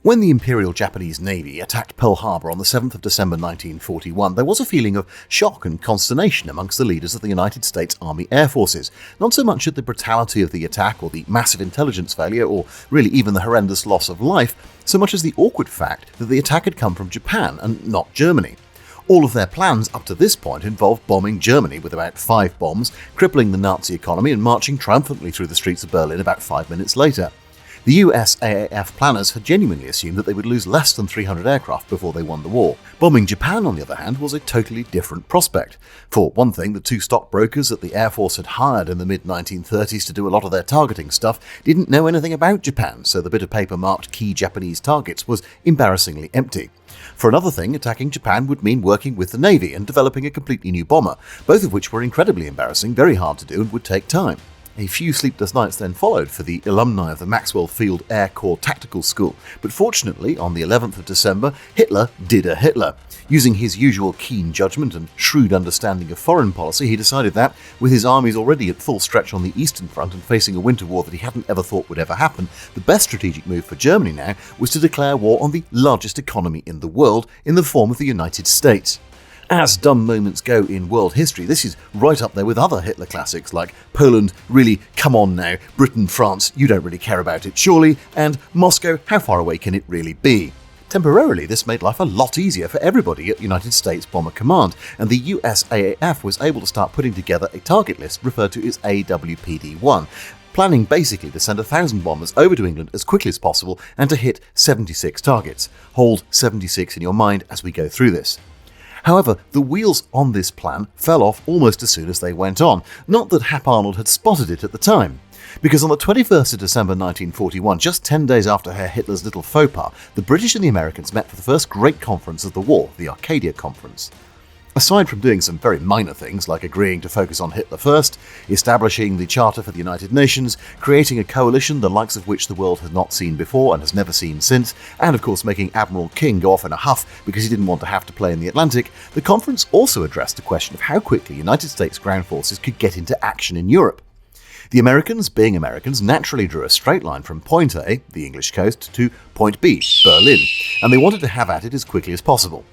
When the Imperial Japanese Navy attacked Pearl Harbor on the 7th of December 1941, there was a feeling of shock and consternation amongst the leaders of the United States Army Air Forces, not so much at the brutality of the attack or the massive intelligence failure or really even the horrendous loss of life, so much as the awkward fact that the attack had come from Japan and not Germany. All of their plans up to this point involved bombing Germany with about 5 bombs, crippling the Nazi economy and marching triumphantly through the streets of Berlin about 5 minutes later. The USAAF planners had genuinely assumed that they would lose less than 300 aircraft before they won the war. Bombing Japan, on the other hand, was a totally different prospect. For one thing, the 2 stockbrokers that the Air Force had hired in the mid-1930s to do a lot of their targeting stuff didn't know anything about Japan, so the bit of paper marked key Japanese targets was embarrassingly empty. For another thing, attacking Japan would mean working with the Navy and developing a completely new bomber, both of which were incredibly embarrassing, very hard to do, and would take time. A few sleepless nights then followed for the alumni of the Maxwell Field Air Corps Tactical School, but fortunately, on the 11th of December, Hitler did a Hitler. Using his usual keen judgment and shrewd understanding of foreign policy, he decided that, with his armies already at full stretch on the Eastern Front and facing a winter war that he hadn't ever thought would ever happen, the best strategic move for Germany now was to declare war on the largest economy in the world in the form of the United States. As dumb moments go in world history, this is right up there with other Hitler classics like Poland, really, come on now, Britain, France, you don't really care about it, surely, and Moscow, how far away can it really be? Temporarily, this made life a lot easier for everybody at United States Bomber Command, and the USAAF was able to start putting together a target list referred to as AWPD-1, planning basically to send 1,000 bombers over to England as quickly as possible and to hit 76 targets. Hold 76 in your mind as we go through this. However, the wheels on this plan fell off almost as soon as they went on, not that Hap Arnold had spotted it at the time. Because on the 21st of December 1941, just 10 days after Herr Hitler's little faux pas, the British and the Americans met for the first great conference of the war, the Arcadia Conference. Aside from doing some very minor things like agreeing to focus on Hitler first, establishing the Charter for the United Nations, creating a coalition the likes of which the world has not seen before and has never seen since, and of course making Admiral King go off in a huff because he didn't want to have to play in the Atlantic, the conference also addressed the question of how quickly United States ground forces could get into action in Europe. The Americans, being Americans, naturally drew a straight line from Point A, the English coast, to Point B, Berlin, and they wanted to have at it as quickly as possible.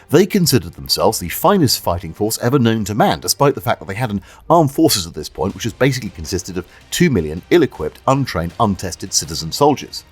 They considered themselves the finest fighting force ever known to man, despite the fact that they had an armed forces at this point which was basically consisted of 2 million ill-equipped, untrained, untested citizen soldiers.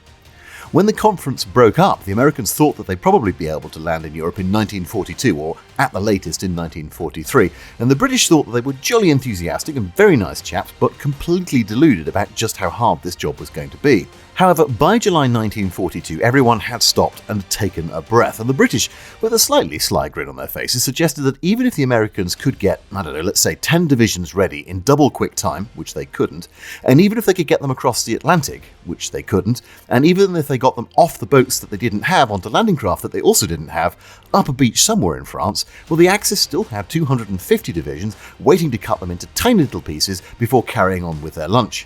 When the conference broke up, the Americans thought that they'd probably be able to land in Europe in 1942, or at the latest in 1943, and the British thought that they were jolly enthusiastic and very nice chaps, but completely deluded about just how hard this job was going to be. However, by July 1942, everyone had stopped and taken a breath, and the British, with a slightly sly grin on their faces, suggested that even if the Americans could get, let's say 10 divisions ready in double quick time, which they couldn't, and even if they could get them across the Atlantic, which they couldn't, and even if they got them off the boats that they didn't have onto landing craft that they also didn't have, up a beach somewhere in France, well, the Axis still had 250 divisions waiting to cut them into tiny little pieces before carrying on with their lunch.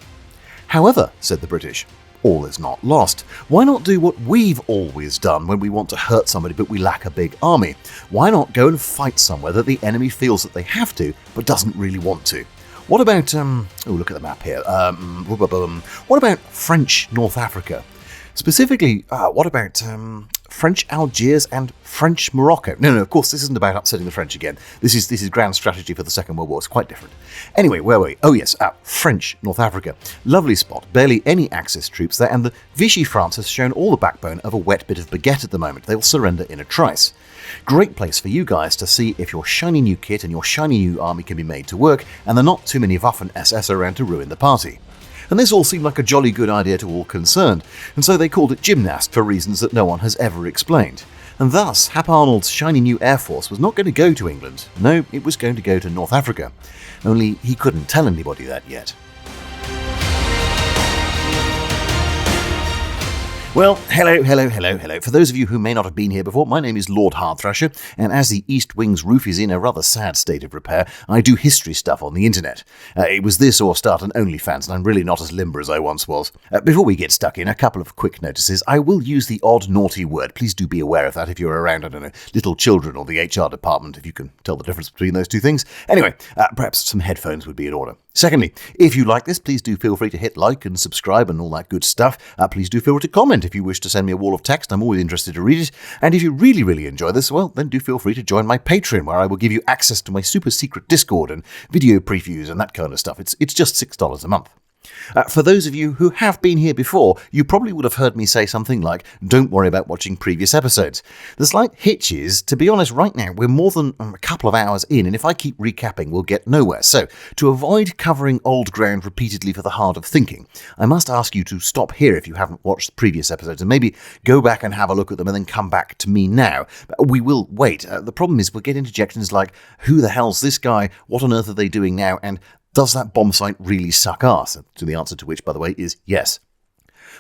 However, said the British, all is not lost. Why not do what we've always done when we want to hurt somebody but we lack a big army? Why not go and fight somewhere that the enemy feels that they have to but doesn't really want to? What about, look at the map here. What about French North Africa? Specifically, what about French Algiers and French Morocco? No, of course, this isn't about upsetting the French again. This is grand strategy for the Second World War. It's quite different. Anyway, where were we? Oh yes, French North Africa. Lovely spot. Barely any Axis troops there, and the Vichy France has shown all the backbone of a wet bit of baguette at the moment. They will surrender in a trice. Great place for you guys to see if your shiny new kit and your shiny new army can be made to work, and there are not too many Waffen-SS around to ruin the party. And this all seemed like a jolly good idea to all concerned, and so they called it gymnast for reasons that no one has ever explained. And thus, Hap Arnold's shiny new Air Force was not going to go to England. No, it was going to go to North Africa. Only he couldn't tell anybody that yet. Well, hello. For those of you who may not have been here before, my name is Lord Hardthrasher, and as the East Wing's roof is in a rather sad state of repair, I do history stuff on the internet. It was this or start an OnlyFans, and I'm really not as limber as I once was. Before we get stuck in, a couple of quick notices. I will use the odd naughty word. Please do be aware of that if you're around, little children or the HR department, if you can tell the difference between those two things. Anyway, perhaps some headphones would be in order. Secondly, if you like this, please do feel free to hit like and subscribe and all that good stuff. Please do feel free to comment if you wish to send me a wall of text. I'm always interested to read it. And if you really, really enjoy this, well, then do feel free to join my Patreon, where I will give you access to my super secret Discord and video previews and that kind of stuff. It's just $6 a month. For those of you who have been here before, you probably would have heard me say something like, don't worry about watching previous episodes. The slight hitch is, to be honest, right now, we're more than a couple of hours in, and if I keep recapping, we'll get nowhere. So, to avoid covering old ground repeatedly for the hard of thinking, I must ask you to stop here if you haven't watched the previous episodes, and maybe go back and have a look at them and then come back to me now. We will wait. The problem is we'll get interjections like, who the hell's this guy? What on earth are they doing now? And does that bomb site really suck ass? To the answer to which, by the way, is yes.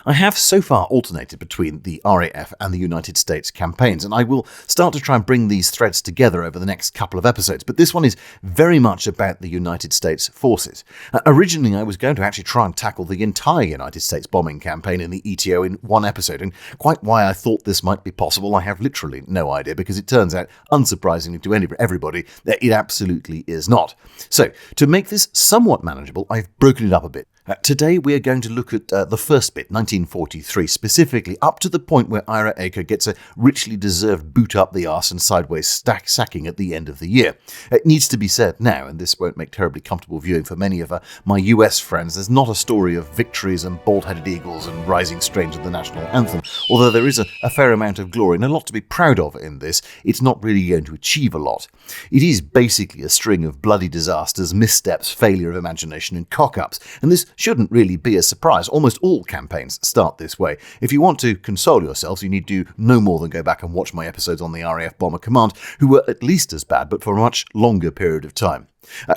I have so far alternated between the RAF and the United States campaigns, and I will start to try and bring these threads together over the next couple of episodes, but this one is very much about the United States forces. Originally, I was going to actually try and tackle the entire United States bombing campaign in the ETO in one episode, and quite why I thought this might be possible, I have literally no idea, because it turns out, unsurprisingly to everybody, that it absolutely is not. So, to make this somewhat manageable, I've broken it up a bit. Today we are going to look at the first bit, 1943, specifically up to the point where Ira Aker gets a richly deserved boot up the arse and sideways sacking at the end of the year. It needs to be said now, and this won't make terribly comfortable viewing for many of my US friends, there's not a story of victories and bald-headed eagles and rising strains of the national anthem. Although there is a fair amount of glory and a lot to be proud of in this, it's not really going to achieve a lot. It is basically a string of bloody disasters, missteps, failure of imagination and cock-ups, and this shouldn't really be a surprise. Almost all campaigns start this way. If you want to console yourselves, you need to do no more than go back and watch my episodes on the RAF Bomber Command, who were at least as bad, but for a much longer period of time.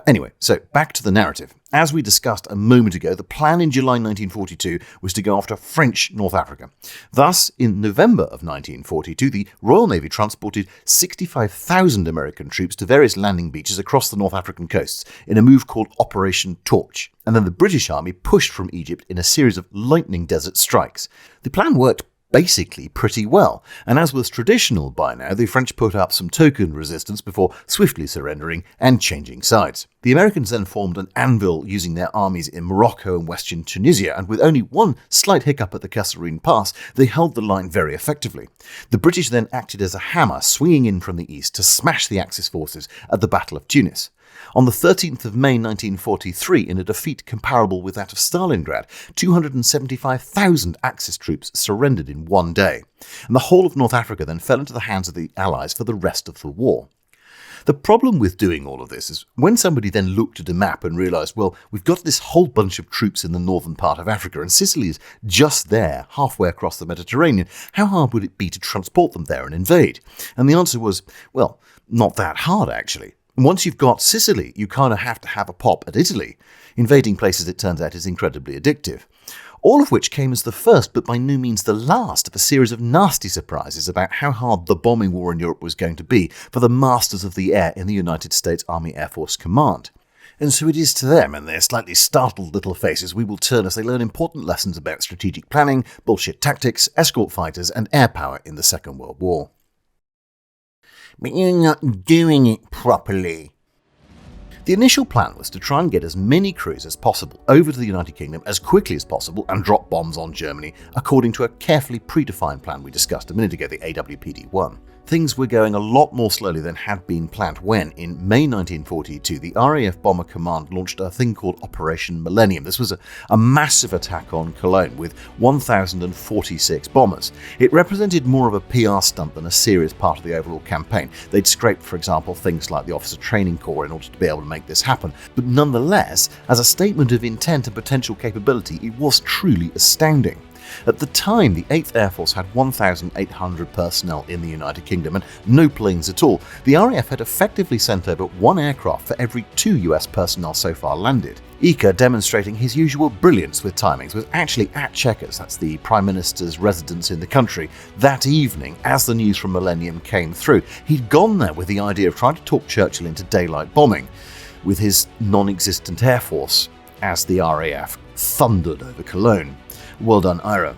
Anyway, so back to the narrative. As we discussed a moment ago, the plan in July 1942 was to go after French North Africa. Thus, in November of 1942, the Royal Navy transported 65,000 American troops to various landing beaches across the North African coasts in a move called Operation Torch. And then the British Army pushed from Egypt in a series of lightning desert strikes. The plan worked basically pretty well, and as was traditional by now, the French put up some token resistance before swiftly surrendering and changing sides. The Americans then formed an anvil using their armies in Morocco and western Tunisia, and with only one slight hiccup at the Kasserine Pass, they held the line very effectively. The British then acted as a hammer swinging in from the east to smash the Axis forces at the Battle of Tunis. On the 13th of May 1943, in a defeat comparable with that of Stalingrad, 275,000 Axis troops surrendered in one day, and the whole of North Africa then fell into the hands of the Allies for the rest of the war. The problem with doing all of this is when somebody then looked at a map and realised, well, we've got this whole bunch of troops in the northern part of Africa, and Sicily is just there, halfway across the Mediterranean, how hard would it be to transport them there and invade? And the answer was, well, not that hard actually. Once you've got Sicily, you kind of have to have a pop at Italy. Invading places, it turns out, is incredibly addictive. All of which came as the first, but by no means the last, of a series of nasty surprises about how hard the bombing war in Europe was going to be for the masters of the air in the United States Army Air Force Command. And so it is to them and their slightly startled little faces we will turn as they learn important lessons about strategic planning, bullshit tactics, escort fighters, and air power in the Second World War. But you're not doing it properly. The initial plan was to try and get as many crews as possible over to the United Kingdom as quickly as possible and drop bombs on Germany according to a carefully predefined plan we discussed a minute ago, the AWPD-1. Things were going a lot more slowly than had been planned when, in May 1942, the RAF Bomber Command launched a thing called Operation Millennium. This was a massive attack on Cologne with 1,046 bombers. It represented more of a PR stunt than a serious part of the overall campaign. They'd scraped, for example, things like the Officer Training Corps in order to be able to make this happen. But nonetheless, as a statement of intent and potential capability, it was truly astounding. At the time, the 8th Air Force had 1,800 personnel in the United Kingdom and no planes at all. The RAF had effectively sent over one aircraft for every 2 US personnel so far landed. Ika, demonstrating his usual brilliance with timings, was actually at Chequers, that's the Prime Minister's residence in the country, that evening as the news from Millennium came through. He'd gone there with the idea of trying to talk Churchill into daylight bombing, with his non-existent Air Force, as the RAF thundered over Cologne. Well done, Ira.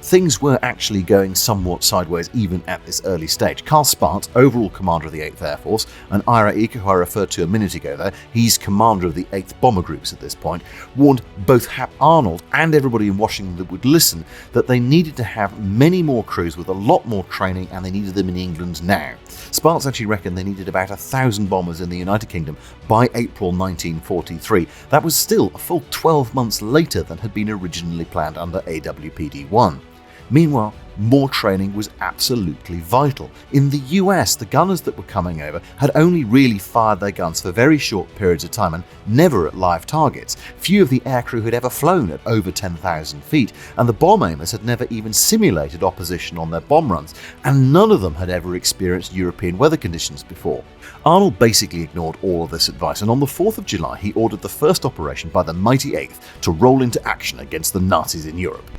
Things were actually going somewhat sideways even at this early stage. Carl Spaatz, overall commander of the 8th Air Force, and Ira, who I referred to a minute ago there, he's commander of the 8th Bomber Groups at this point, warned both Hap Arnold and everybody in Washington that would listen that they needed to have many more crews with a lot more training, and they needed them in England now. Spaatz actually reckoned they needed about 1,000 bombers in the United Kingdom by April 1943. That was still a full 12 months later than had been originally planned under AWPD-1. Meanwhile, more training was absolutely vital. In the US, the gunners that were coming over had only really fired their guns for very short periods of time and never at live targets. Few of the aircrew had ever flown at over 10,000 feet, and the bomb aimers had never even simulated opposition on their bomb runs, and none of them had ever experienced European weather conditions before. Arnold basically ignored all of this advice, and on the 4th of July he ordered the first operation by the mighty 8th to roll into action against the Nazis in Europe.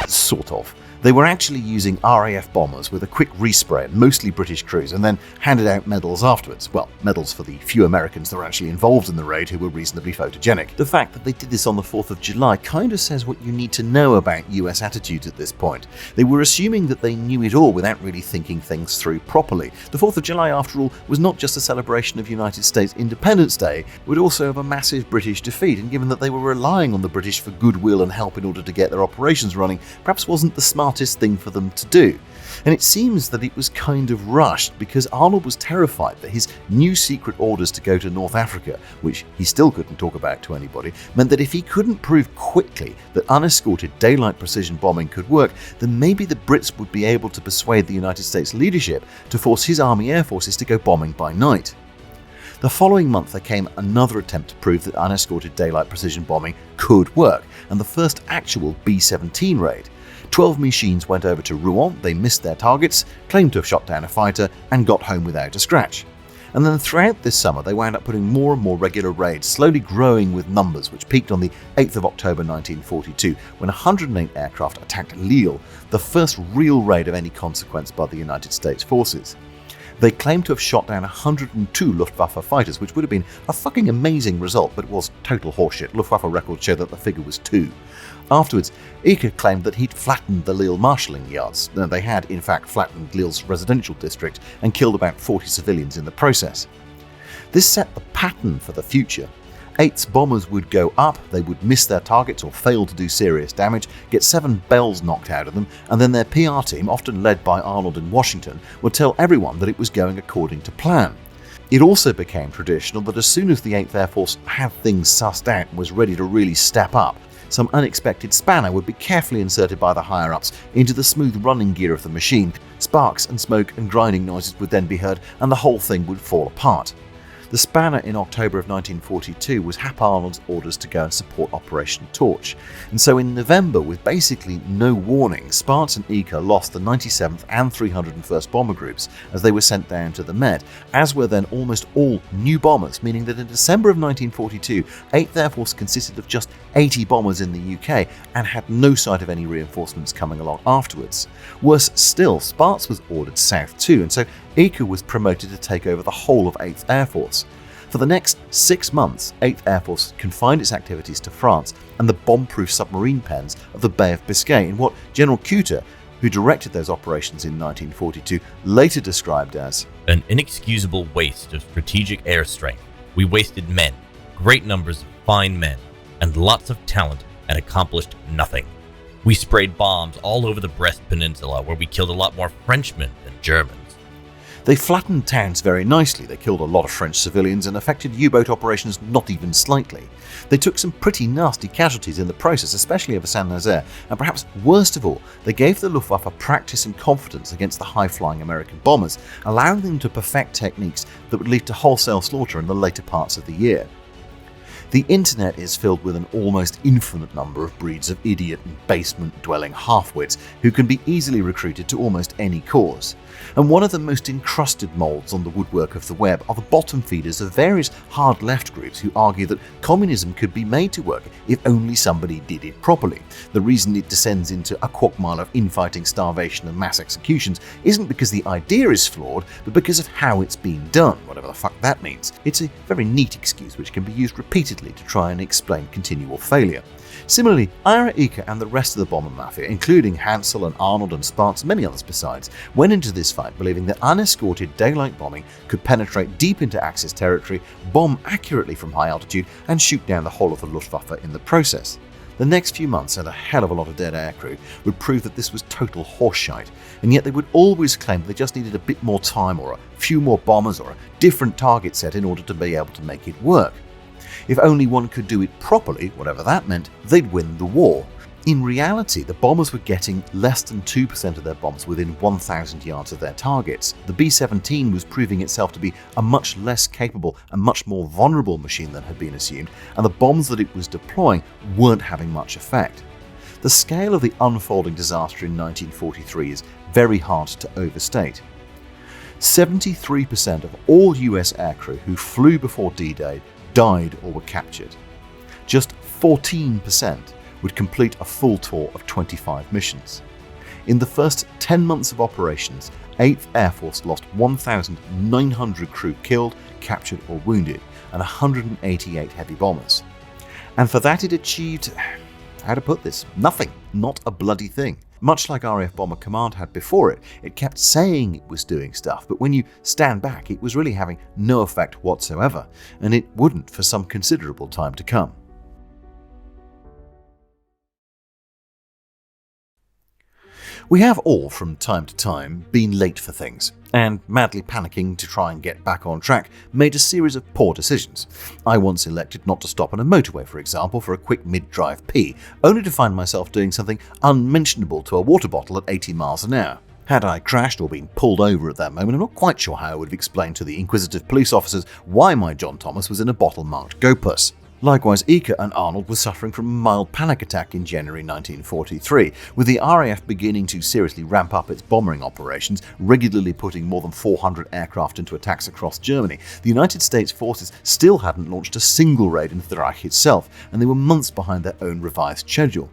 Sort of. They were actually using RAF bombers with a quick respray and mostly British crews, and then handed out medals afterwards. Well, medals for the few Americans that were actually involved in the raid who were reasonably photogenic. The fact that they did this on the 4th of July kind of says what you need to know about US attitudes at this point. They were assuming that they knew it all without really thinking things through properly. The 4th of July, after all, was not just a celebration of United States Independence Day, but also of a massive British defeat, and given that they were relying on the British for goodwill and help in order to get their operations running, perhaps wasn't the smartest thing for them to do. And it seems that it was kind of rushed because Arnold was terrified that his new secret orders to go to North Africa, which he still couldn't talk about to anybody, meant that if he couldn't prove quickly that unescorted daylight precision bombing could work, then maybe the Brits would be able to persuade the United States leadership to force his Army Air Forces to go bombing by night. The following month there came another attempt to prove that unescorted daylight precision bombing could work, and the first actual B-17 raid. 12 machines went over to Rouen, they missed their targets, claimed to have shot down a fighter, and got home without a scratch. And then throughout this summer they wound up putting more and more regular raids, slowly growing with numbers, which peaked on the 8th of October 1942 when 108 aircraft attacked Lille, the first real raid of any consequence by the United States forces. They claimed to have shot down 102 Luftwaffe fighters, which would have been a fucking amazing result, but it was total horseshit. Luftwaffe records show that the figure was 2. Afterwards, Ike claimed that he'd flattened the Lille marshalling yards. They had, in fact, flattened Lille's residential district and killed about 40 civilians in the process. This set the pattern for the future. 8's bombers would go up, they would miss their targets or fail to do serious damage, get 7 bells knocked out of them, and then their PR team, often led by Arnold in Washington, would tell everyone that it was going according to plan. It also became traditional that as soon as the 8th Air Force had things sussed out and was ready to really step up, some unexpected spanner would be carefully inserted by the higher-ups into the smooth running gear of the machine. Sparks and smoke and grinding noises would then be heard, and the whole thing would fall apart. The spanner in October of 1942 was Hap Arnold's orders to go and support Operation Torch, and so in November, with basically no warning, Spaatz and Ika lost the 97th and 301st Bomber Groups as they were sent down to the Med, as were then almost all new bombers, meaning that in December of 1942, 8th Air Force consisted of just 80 bombers in the UK and had no sight of any reinforcements coming along afterwards. Worse still, Spaatz was ordered south too, and so Ika was promoted to take over the whole of 8th Air Force. For the next 6 months, 8th Air Force confined its activities to France and the bomb-proof submarine pens of the Bay of Biscay in what General Cutter, who directed those operations in 1942, later described as an inexcusable waste of strategic air strength. We wasted men, great numbers of fine men, and lots of talent, and accomplished nothing. We sprayed bombs all over the Brest Peninsula, where we killed a lot more Frenchmen than Germans. They flattened towns very nicely. They killed a lot of French civilians and affected U-boat operations not even slightly. They took some pretty nasty casualties in the process, especially over Saint-Nazaire, and perhaps worst of all, they gave the Luftwaffe practice and confidence against the high-flying American bombers, allowing them to perfect techniques that would lead to wholesale slaughter in the later parts of the year. The internet is filled with an almost infinite number of breeds of idiot and basement-dwelling half-wits who can be easily recruited to almost any cause. And one of the most encrusted moulds on the woodwork of the web are the bottom feeders of various hard-left groups who argue that communism could be made to work if only somebody did it properly. The reason it descends into a quagmire of infighting, starvation and mass executions isn't because the idea is flawed, but because of how it's been done, whatever the fuck that means. It's a very neat excuse which can be used repeatedly to try and explain continual failure. Similarly, Ira, and the rest of the bomber mafia, including Hansel and Arnold and Sparks and many others besides, went into this fight believing that unescorted daylight bombing could penetrate deep into Axis territory, bomb accurately from high altitude, and shoot down the whole of the Luftwaffe in the process. The next few months and a hell of a lot of dead aircrew would prove that this was total horseshite, and yet they would always claim that they just needed a bit more time or a few more bombers or a different target set in order to be able to make it work. If only one could do it properly, whatever that meant, they'd win the war. In reality, the bombers were getting less than 2% of their bombs within 1,000 yards of their targets. The B-17 was proving itself to be a much less capable and much more vulnerable machine than had been assumed, and the bombs that it was deploying weren't having much effect. The scale of the unfolding disaster in 1943 is very hard to overstate. 73% of all US aircrew who flew before D-Day died or were captured. Just 14% would complete a full tour of 25 missions. In the first 10 months of operations, 8th Air Force lost 1,900 crew killed, captured or wounded, and 188 heavy bombers. And for that it achieved, how to put this, nothing, not a bloody thing. Much like RAF Bomber Command had before it, it kept saying it was doing stuff, but when you stand back, it was really having no effect whatsoever, and it wouldn't for some considerable time to come. We have all, from time to time, been late for things, and madly panicking to try and get back on track, made a series of poor decisions. I once elected not to stop on a motorway, for example, for a quick mid-drive pee, only to find myself doing something unmentionable to a water bottle at 80 miles an hour. Had I crashed or been pulled over at that moment, I'm not quite sure how I would have explained to the inquisitive police officers why my John Thomas was in a bottle marked GoPuss. Likewise, Ika and Arnold were suffering from a mild panic attack in January 1943, with the RAF beginning to seriously ramp up its bombing operations, regularly putting more than 400 aircraft into attacks across Germany. The United States forces still hadn't launched a single raid into the Reich itself, and they were months behind their own revised schedule.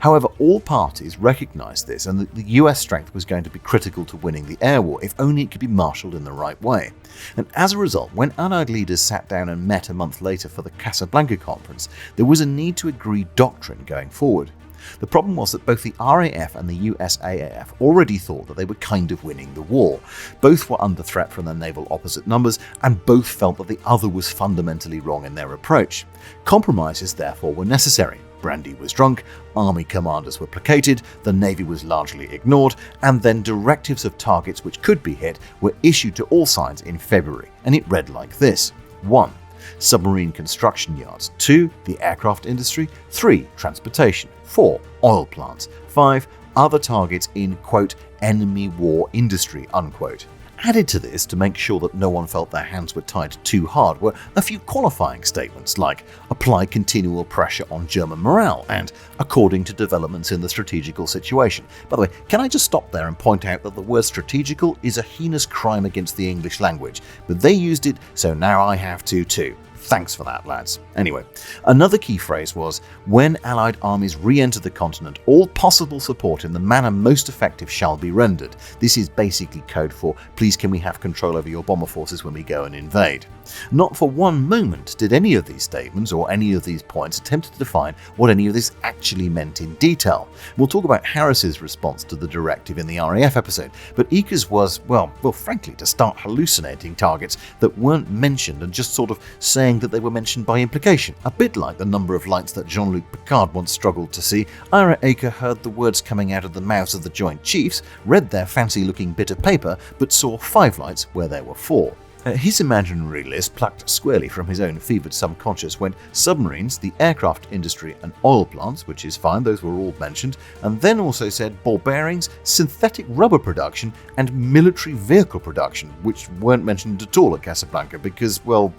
However, all parties recognised this and that the US strength was going to be critical to winning the air war if only it could be marshalled in the right way. And as a result, when Allied leaders sat down and met a month later for the Casablanca conference, there was a need to agree doctrine going forward. The problem was that both the RAF and the USAAF already thought that they were kind of winning the war. Both were under threat from their naval opposite numbers, and both felt that the other was fundamentally wrong in their approach. Compromises, therefore, were necessary. Brandy was drunk, army commanders were placated, the navy was largely ignored, and then directives of targets which could be hit were issued to all sides in February, and it read like this. 1. Submarine construction yards. 2. The aircraft industry. 3. Transportation. 4. Oil plants. 5. Other targets in, quote, enemy war industry, unquote. Added to this, to make sure that no one felt their hands were tied too hard, were a few qualifying statements like apply continual pressure on German morale and according to developments in the strategical situation. By the way, can I just stop there and point out that the word strategical is a heinous crime against the English language, but they used it, so now I have to too. Thanks for that, lads. Anyway, another key phrase was, when Allied armies re-enter the continent, all possible support in the manner most effective shall be rendered. This is basically code for, please can we have control over your bomber forces when we go and invade. Not for one moment did any of these statements or any of these points attempt to define what any of this actually meant in detail. We'll talk about Harris's response to the directive in the RAF episode, but Ika's was, well, frankly, to start hallucinating targets that weren't mentioned and just sort of saying that they were mentioned by implication. A bit like the number of lights that Jean-Luc Picard once struggled to see, Ira heard the words coming out of the mouths of the Joint Chiefs, read their fancy-looking bit of paper, but saw 5 lights where there were 4. His imaginary list plucked squarely from his own fevered subconscious when submarines, the aircraft industry and oil plants, which is fine, those were all mentioned, and then also said ball bearings, synthetic rubber production and military vehicle production, which weren't mentioned at all at Casablanca because, well,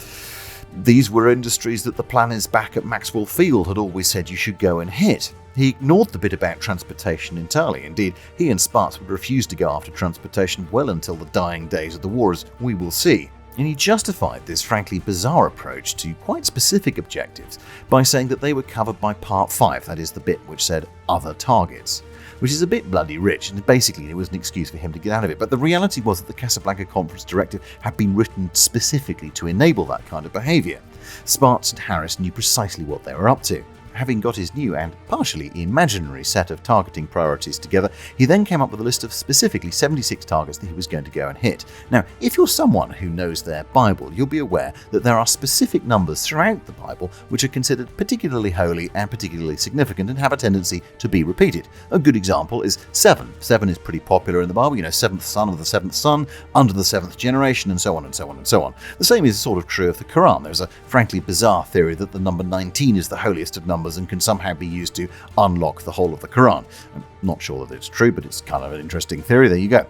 these were industries that the planners back at Maxwell Field had always said you should go and hit. He ignored the bit about transportation entirely. Indeed, he and Sparks would refuse to go after transportation well until the dying days of the war, as we will see. And he justified this frankly bizarre approach to quite specific objectives by saying that they were covered by Part 5, that is the bit which said other targets, which is a bit bloody rich, and basically it was an excuse for him to get out of it. But the reality was that the Casablanca Conference directive had been written specifically to enable that kind of behaviour. Sparks and Harris knew precisely what they were up to. having got his new and partially imaginary set of targeting priorities together, he then came up with a list of specifically 76 targets that he was going to go and hit. Now, if you're someone who knows their Bible, you'll be aware that there are specific numbers throughout the Bible which are considered particularly holy and particularly significant and have a tendency to be repeated. A good example is 7. 7 is pretty popular in the Bible, seventh son of the seventh son, under the seventh generation, and so on and so on and so on. The same is sort of true of the Quran. There's a frankly bizarre theory that the number 19 is the holiest of numbers and can somehow be used to unlock the whole of the Quran. I'm not sure that it's true, but it's kind of an interesting theory. There you go.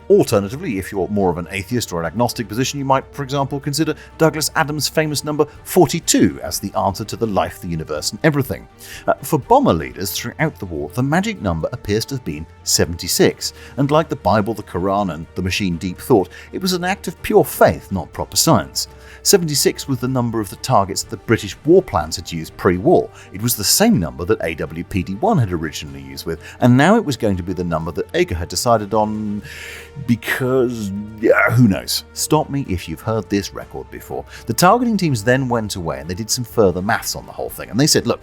Alternatively, if you're more of an atheist or an agnostic position, you might, for example, consider Douglas Adams' famous number 42 as the answer to the life, the universe, and everything. For bomber leaders throughout the war, the magic number appears to have been 76, and like the Bible, the Quran, and the machine Deep Thought, it was an act of pure faith, not proper science. 76 was the number of the targets that the British war plans had used pre-war. It was the same number that AWPD-1 had originally used with, and now it was going to be the number that Ager had decided on because, who knows. Stop me if you've heard this record before. The targeting teams then went away and they did some further maths on the whole thing, and they said, look,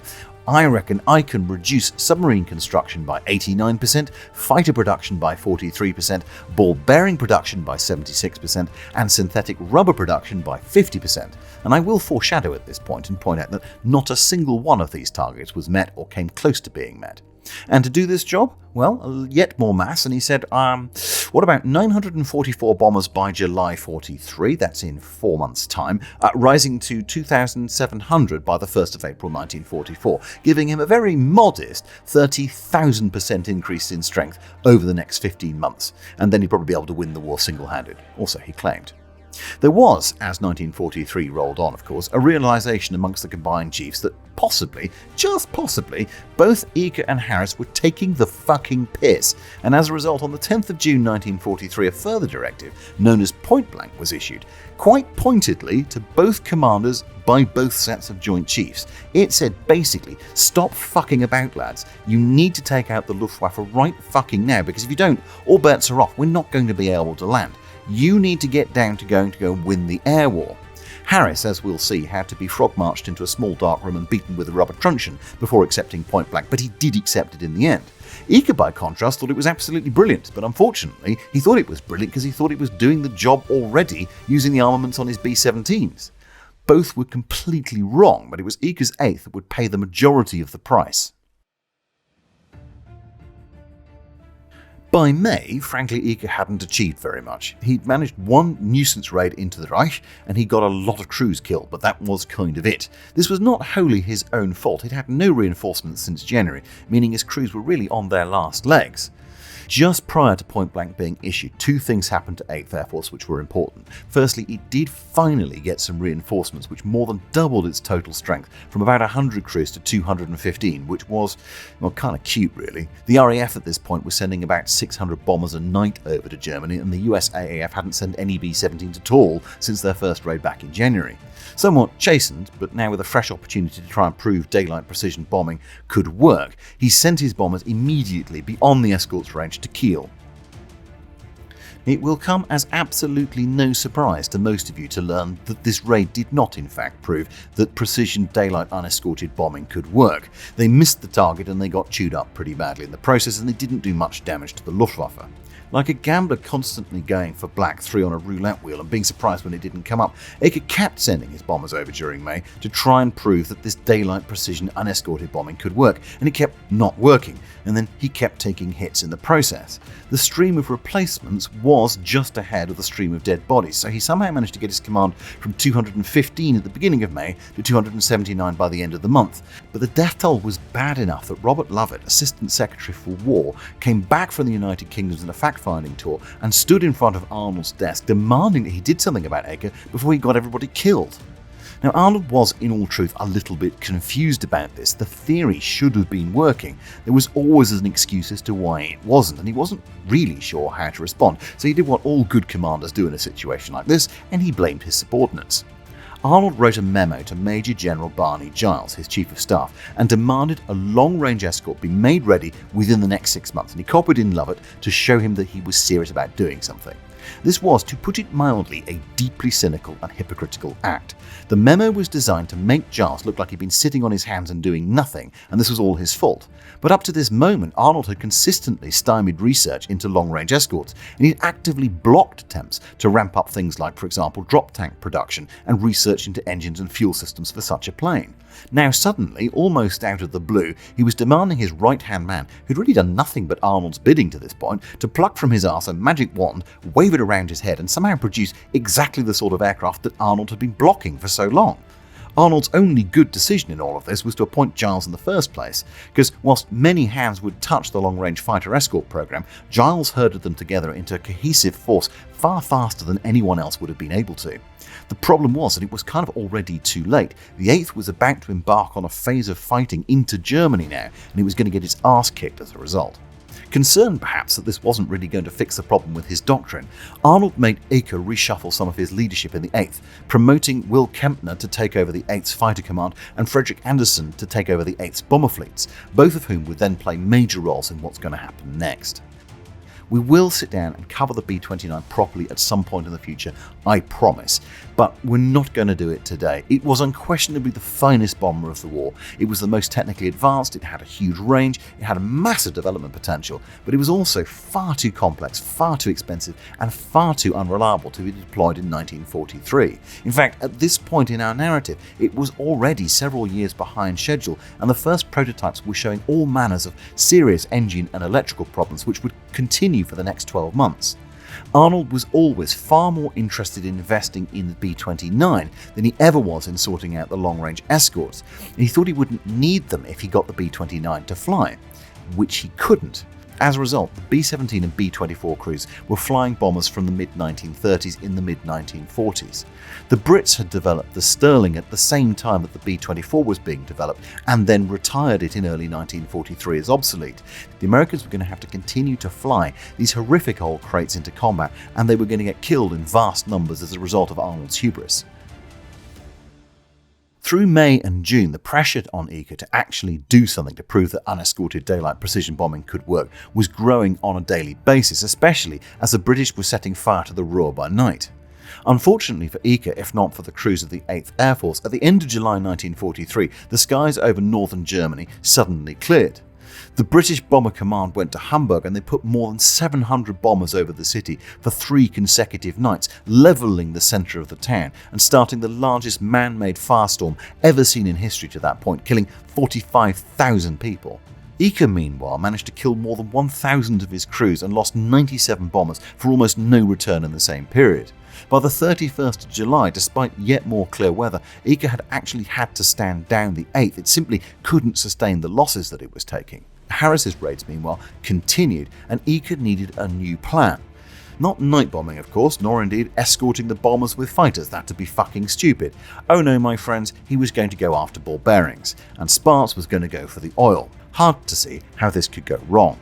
I reckon I can reduce submarine construction by 89%, fighter production by 43%, ball bearing production by 76%, and synthetic rubber production by 50%. And I will foreshadow at this point and point out that not a single one of these targets was met or came close to being met. And to do this job, well, yet more mass, and he said, what about 944 bombers by July 43, that's in 4 months' time, rising to 2,700 by the 1st of April 1944, giving him a very modest 30,000% increase in strength over the next 15 months, and then he'd probably be able to win the war single-handed, also he claimed. There was, as 1943 rolled on, of course, a realization amongst the combined chiefs that possibly, just possibly, both Eaker and Harris were taking the fucking piss, and as a result, on the 10th of June 1943, a further directive, known as Point Blank, was issued, quite pointedly to both commanders by both sets of Joint Chiefs. It said basically, stop fucking about, lads. You need to take out the Luftwaffe right fucking now, because if you don't, all bets are off. We're not going to be able to land. You need to get down to go and win the air war. Harris, as we'll see, had to be frog-marched into a small dark room and beaten with a rubber truncheon before accepting Point Blank, but he did accept it in the end. Eaker, by contrast, thought it was absolutely brilliant, but unfortunately, he thought it was brilliant because he thought it was doing the job already using the armaments on his B-17s. Both were completely wrong, but it was Eaker's 8th that would pay the majority of the price. By May, frankly, Eaker hadn't achieved very much. He'd managed one nuisance raid into the Reich, and he got a lot of crews killed, but that was kind of it. This was not wholly his own fault. He'd had no reinforcements since January, meaning his crews were really on their last legs. Just prior to Point Blank being issued, two things happened to 8th Air Force which were important. Firstly, it did finally get some reinforcements which more than doubled its total strength from about 100 crews to 215, which was, well, kind of cute really. The RAF at this point was sending about 600 bombers a night over to Germany, and the US AAF hadn't sent any B-17s at all since their first raid back in January. Somewhat chastened, but now with a fresh opportunity to try and prove daylight precision bombing could work, he sent his bombers immediately beyond the escort's range to Kiel. It will come as absolutely no surprise to most of you to learn that this raid did not in fact prove that precision daylight unescorted bombing could work. They missed the target and they got chewed up pretty badly in the process, and they didn't do much damage to the Luftwaffe. Like a gambler constantly going for black 3 on a roulette wheel and being surprised when it didn't come up, Eaker kept sending his bombers over during May to try and prove that this daylight precision unescorted bombing could work, and it kept not working, and then he kept taking hits in the process. The stream of replacements was just ahead of the stream of dead bodies, so he somehow managed to get his command from 215 at the beginning of May to 279 by the end of the month. But the death toll was bad enough that Robert Lovett, Assistant Secretary for War, came back from the United Kingdom on a fact-finding tour and stood in front of Arnold's desk demanding that he did something about Eaker before he got everybody killed. Now, Arnold was, in all truth, a little bit confused about this. The theory should have been working. There was always an excuse as to why it wasn't, and he wasn't really sure how to respond. So he did what all good commanders do in a situation like this, and he blamed his subordinates. Arnold wrote a memo to Major General Barney Giles, his Chief of Staff, and demanded a long-range escort be made ready within the next 6 months, and he copied in Lovett to show him that he was serious about doing something. This was, to put it mildly, a deeply cynical and hypocritical act. The memo was designed to make Giles look like he'd been sitting on his hands and doing nothing, and this was all his fault. But up to this moment, Arnold had consistently stymied research into long-range escorts, and he'd actively blocked attempts to ramp up things like, for example, drop tank production and research into engines and fuel systems for such a plane. Now suddenly, almost out of the blue, he was demanding his right-hand man, who'd really done nothing but Arnold's bidding to this point, to pluck from his arse a magic wand, wave it around his head, and somehow produce exactly the sort of aircraft that Arnold had been blocking for so long. Arnold's only good decision in all of this was to appoint Giles in the first place, because whilst many hands would touch the long-range fighter escort program, Giles herded them together into a cohesive force far faster than anyone else would have been able to. The problem was that it was kind of already too late. The 8th was about to embark on a phase of fighting into Germany now, and it was going to get its arse kicked as a result. Concerned perhaps that this wasn't really going to fix the problem with his doctrine, Arnold made Eker reshuffle some of his leadership in the 8th, promoting Will Kempner to take over the 8th's fighter command and Fredrick Anderson to take over the 8th's bomber fleets, both of whom would then play major roles in what's going to happen next. We will sit down and cover the B-29 properly at some point in the future, I promise, but we're not going to do it today. It was unquestionably the finest bomber of the war. It was the most technically advanced, it had a huge range, it had a massive development potential, but it was also far too complex, far too expensive, and far too unreliable to be deployed in 1943. In fact, at this point in our narrative, it was already several years behind schedule, and the first prototypes were showing all manners of serious engine and electrical problems which would continue for the next 12 months. Arnold was always far more interested in investing in the B-29 than he ever was in sorting out the long-range escorts, and he thought he wouldn't need them if he got the B-29 to fly, which he couldn't. As a result, the B-17 and B-24 crews were flying bombers from the mid-1930s in the mid-1940s. The Brits had developed the Sterling at the same time that the B-24 was being developed and then retired it in early 1943 as obsolete. The Americans were going to have to continue to fly these horrific old crates into combat, and they were going to get killed in vast numbers as a result of Arnold's hubris. Through May and June, the pressure on Eker to actually do something to prove that unescorted daylight precision bombing could work was growing on a daily basis, especially as the British were setting fire to the Ruhr by night. Unfortunately for Eker, if not for the crews of the 8th Air Force, at the end of July 1943, the skies over northern Germany suddenly cleared. The British Bomber Command went to Hamburg and they put more than 700 bombers over the city for 3 consecutive nights, levelling the centre of the town and starting the largest man-made firestorm ever seen in history to that point, killing 45,000 people. Eker, meanwhile, managed to kill more than 1,000 of his crews and lost 97 bombers for almost no return in the same period. By the 31st of July, despite yet more clear weather, Eker had actually had to stand down the 8th. It simply couldn't sustain the losses that it was taking. Harris's raids, meanwhile, continued, and Eker needed a new plan. Not night bombing, of course, nor indeed escorting the bombers with fighters. That'd be fucking stupid. Oh no, my friends, he was going to go after ball bearings, and Sparks was going to go for the oil. Hard to see how this could go wrong.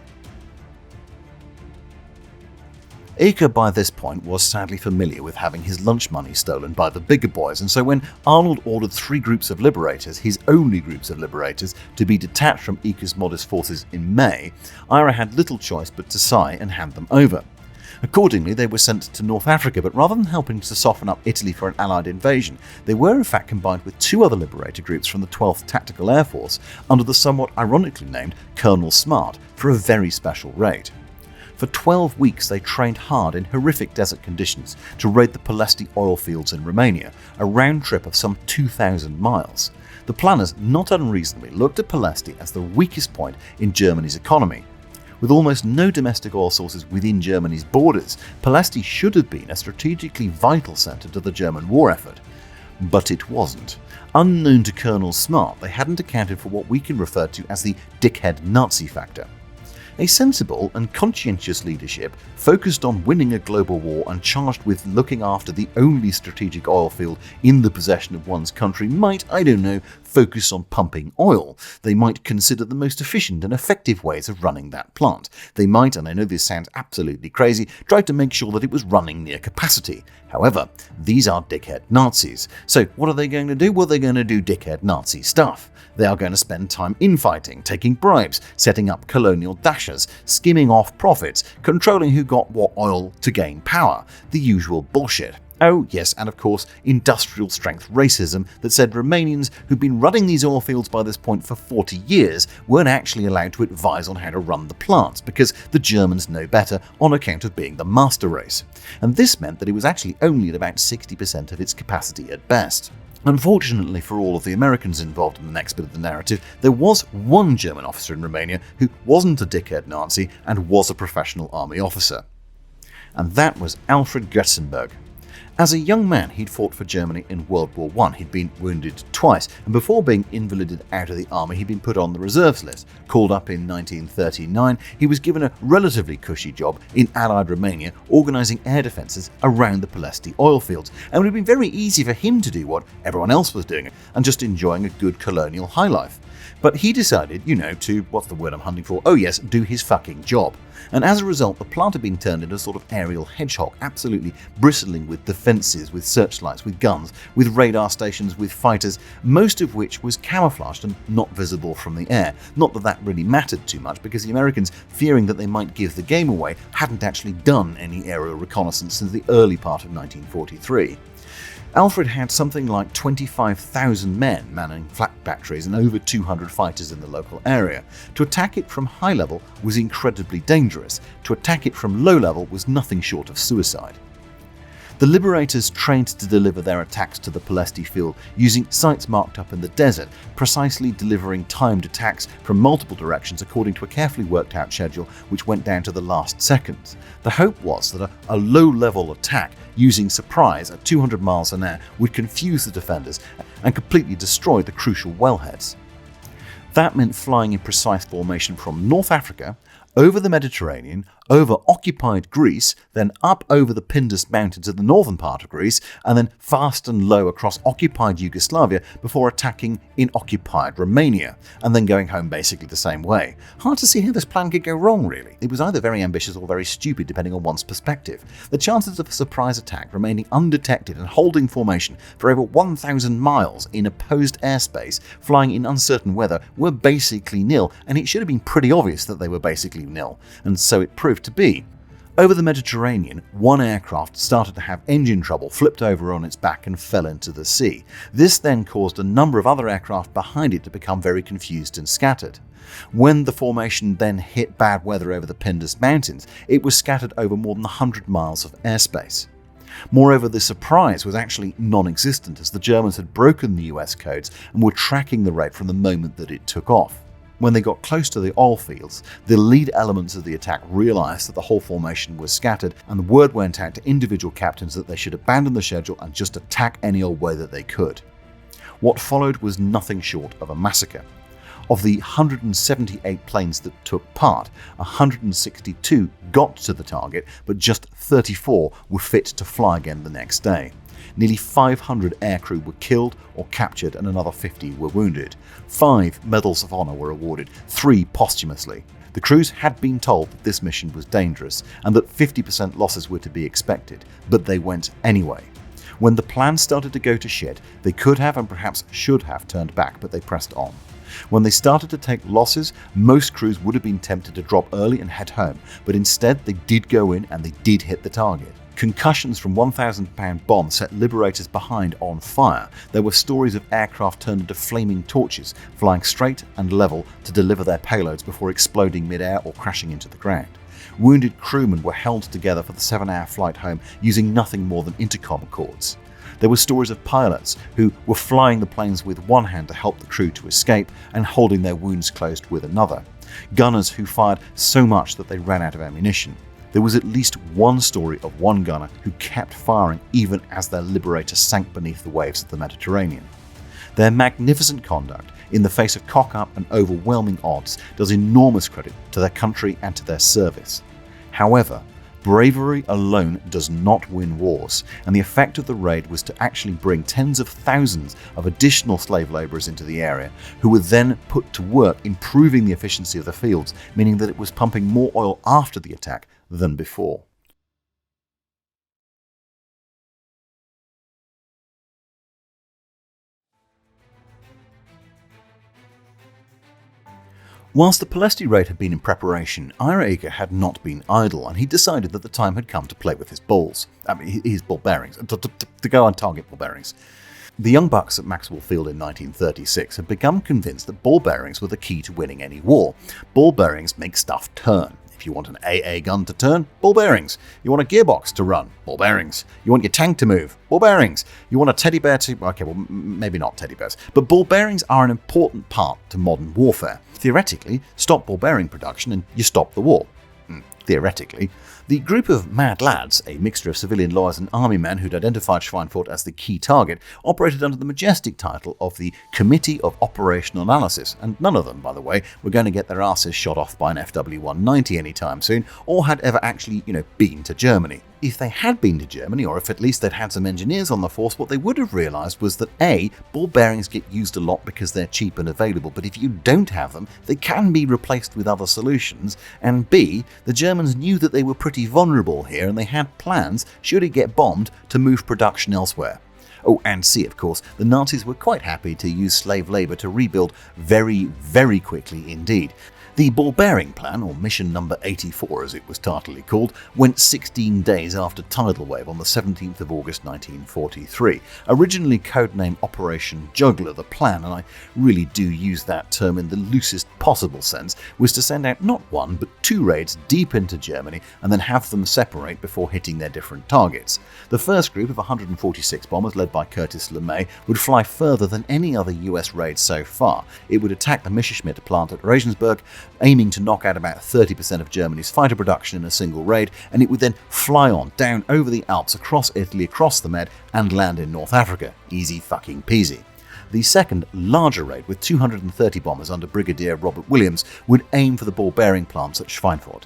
Eker by this point was sadly familiar with having his lunch money stolen by the bigger boys, and so when Arnold ordered 3 groups of liberators, his only groups of liberators, to be detached from Eker's modest forces in May, Ira had little choice but to sigh and hand them over. Accordingly, they were sent to North Africa, but rather than helping to soften up Italy for an Allied invasion, they were in fact combined with 2 other liberator groups from the 12th Tactical Air Force under the somewhat ironically named Colonel Smart for a very special raid. For 12 weeks they trained hard in horrific desert conditions to raid the Pălăști oil fields in Romania, a round trip of some 2,000 miles. The planners, not unreasonably, looked at Pălăști as the weakest point in Germany's economy. With almost no domestic oil sources within Germany's borders, Pălăști should have been a strategically vital centre to the German war effort. But it wasn't. Unknown to Colonel Smart, they hadn't accounted for what we can refer to as the dickhead Nazi factor. A sensible and conscientious leadership focused on winning a global war and charged with looking after the only strategic oil field in the possession of one's country might, I don't know, focus on pumping oil. They might consider the most efficient and effective ways of running that plant. They might, and I know this sounds absolutely crazy, try to make sure that it was running near capacity. However, these are dickhead Nazis. So what are they going to do? Well, they're going to do dickhead Nazi stuff. They are going to spend time infighting, taking bribes, setting up colonial dashers, skimming off profits, controlling who got what oil to gain power. The usual bullshit. Oh yes, and of course, industrial strength racism that said Romanians who'd been running these oil fields by this point for 40 years weren't actually allowed to advise on how to run the plants because the Germans know better on account of being the master race. And this meant that it was actually only at about 60% of its capacity at best. Unfortunately for all of the Americans involved in the next bit of the narrative, there was one German officer in Romania who wasn't a dickhead Nazi and was a professional army officer. And that was Alfred Götzenberg. As a young man, he'd fought for Germany in World War I. He'd been wounded twice, and before being invalided out of the army, he'd been put on the reserves list. Called up in 1939, he was given a relatively cushy job in Allied Romania, organising air defences around the Ploesti oil fields, and it would have been very easy for him to do what everyone else was doing, and just enjoying a good colonial high life. But he decided, to, what's the word I'm hunting for? Oh yes, do his fucking job. And as a result, the plant had been turned into a sort of aerial hedgehog, absolutely bristling with defences, with searchlights, with guns, with radar stations, with fighters, most of which was camouflaged and not visible from the air. Not that that really mattered too much, because the Americans, fearing that they might give the game away, hadn't actually done any aerial reconnaissance since the early part of 1943. Alfred had something like 25,000 men manning flak batteries and over 200 fighters in the local area. To attack it from high level was incredibly dangerous. To attack it from low level was nothing short of suicide. The liberators trained to deliver their attacks to the Ploesti field using sites marked up in the desert, precisely delivering timed attacks from multiple directions according to a carefully worked out schedule which went down to the last seconds. The hope was that a low-level attack using surprise at 200 miles an hour would confuse the defenders and completely destroy the crucial wellheads. That meant flying in precise formation from North Africa, over the Mediterranean, over occupied Greece, then up over the Pindus Mountains in the northern part of Greece, and then fast and low across occupied Yugoslavia before attacking in occupied Romania, and then going home basically the same way. Hard to see how this plan could go wrong, really. It was either very ambitious or very stupid, depending on one's perspective. The chances of a surprise attack remaining undetected and holding formation for over 1,000 miles in opposed airspace, flying in uncertain weather, were basically nil, and it should have been pretty obvious that they were basically nil, and so it proved to be. Over the Mediterranean, one aircraft started to have engine trouble, flipped over on its back and fell into the sea. This then caused a number of other aircraft behind it to become very confused and scattered. When the formation then hit bad weather over the Pindus Mountains, it was scattered over more than 100 miles of airspace. Moreover, the surprise was actually non-existent, as the Germans had broken the US codes and were tracking the rate from the moment that it took off. When they got close to the oil fields, the lead elements of the attack realised that the whole formation was scattered, and the word went out to individual captains that they should abandon the schedule and just attack any old way that they could. What followed was nothing short of a massacre. Of the 178 planes that took part, 162 got to the target, but just 34 were fit to fly again the next day. Nearly 500 aircrew were killed or captured and another 50 were wounded. 5 Medals of Honor were awarded, 3 posthumously. The crews had been told that this mission was dangerous and that 50% losses were to be expected, but they went anyway. When the plan started to go to shit, they could have and perhaps should have turned back, but they pressed on. When they started to take losses, most crews would have been tempted to drop early and head home, but instead they did go in and they did hit the target. Concussions from 1,000-pound bombs set liberators behind on fire. There were stories of aircraft turned into flaming torches, flying straight and level to deliver their payloads before exploding mid-air or crashing into the ground. Wounded crewmen were held together for the 7-hour flight home using nothing more than intercom cords. There were stories of pilots who were flying the planes with one hand to help the crew to escape and holding their wounds closed with another. Gunners who fired so much that they ran out of ammunition. There was at least one story of one gunner who kept firing even as their Liberator sank beneath the waves of the Mediterranean. Their magnificent conduct, in the face of cock-up and overwhelming odds, does enormous credit to their country and to their service. However, Bravery alone does not win wars, and the effect of the raid was to actually bring tens of thousands of additional slave labourers into the area, who were then put to work improving the efficiency of the fields, meaning that it was pumping more oil after the attack than before. Whilst the Palesti raid had been in preparation, Ira had not been idle, and he decided that the time had come to play with his balls. His ball bearings. To go on target ball bearings. The young bucks at Maxwell Field in 1936 had become convinced that ball bearings were the key to winning any war. Ball bearings make stuff turn. If you want an AA gun to turn, ball bearings. You want a gearbox to run, ball bearings. You want your tank to move, ball bearings. You want a teddy bear to... Okay, well, maybe not teddy bears. But ball bearings are an important part to modern warfare. Theoretically, stop ball bearing production and you stop the war. Theoretically. The group of mad lads, a mixture of civilian lawyers and army men who'd identified Schweinfurt as the key target, operated under the majestic title of the Committee of Operational Analysis, and none of them, by the way, were going to get their asses shot off by an FW-190 anytime soon, or had ever actually, been to Germany. If they had been to Germany, or if at least they'd had some engineers on the force, what they would have realised was that A, ball bearings get used a lot because they're cheap and available, but if you don't have them, they can be replaced with other solutions, and B, the Germans knew that they were pretty vulnerable here and they had plans, should it get bombed, to move production elsewhere. Oh, and C, of course, the Nazis were quite happy to use slave labour to rebuild very, very quickly indeed. The ball bearing plan, or mission number 84 as it was tardily called, went 16 days after Tidal Wave on the 17th of August 1943. Originally codenamed Operation Juggler, the plan, and I really do use that term in the loosest possible sense, was to send out not one but two raids deep into Germany and then have them separate before hitting their different targets. The first group of 146 bombers, led by Curtis LeMay, would fly further than any other US raid so far. It would attack the Messerschmitt plant at Regensburg, aiming to knock out about 30% of Germany's fighter production in a single raid, and it would then fly on down over the Alps, across Italy, across the Med, and land in North Africa. Easy fucking peasy. The second, larger raid, with 230 bombers under Brigadier Robert Williams, would aim for the ball bearing plants at Schweinfurt.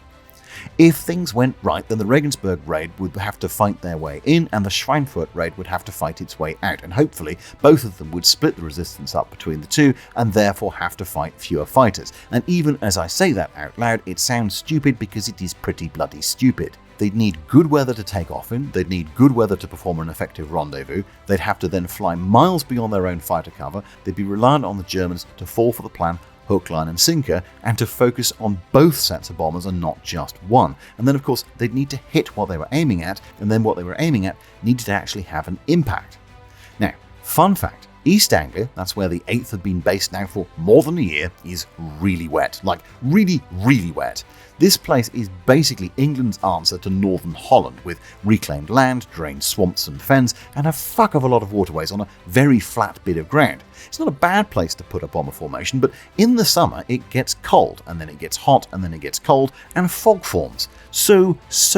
If things went right, then the Regensburg raid would have to fight their way in, and the Schweinfurt raid would have to fight its way out, and hopefully both of them would split the resistance up between the two, and therefore have to fight fewer fighters. And even as I say that out loud, it sounds stupid because it is pretty bloody stupid. They'd need good weather to take off in, they'd need good weather to perform an effective rendezvous, they'd have to then fly miles beyond their own fighter cover, they'd be reliant on the Germans to fall for the plan hook, line and sinker, and to focus on both sets of bombers and not just one. And then of course they'd need to hit what they were aiming at, and then what they were aiming at needed to actually have an impact. Now, fun fact, East Anglia, that's where the 8th had been based now for more than a year, is really wet. Like, really, really wet. This place is basically England's answer to northern Holland, with reclaimed land, drained swamps and fens, and a fuck of a lot of waterways on a very flat bit of ground. It's not a bad place to put a bomber formation, but in the summer it gets cold, and then it gets hot, and then it gets cold, and fog forms. So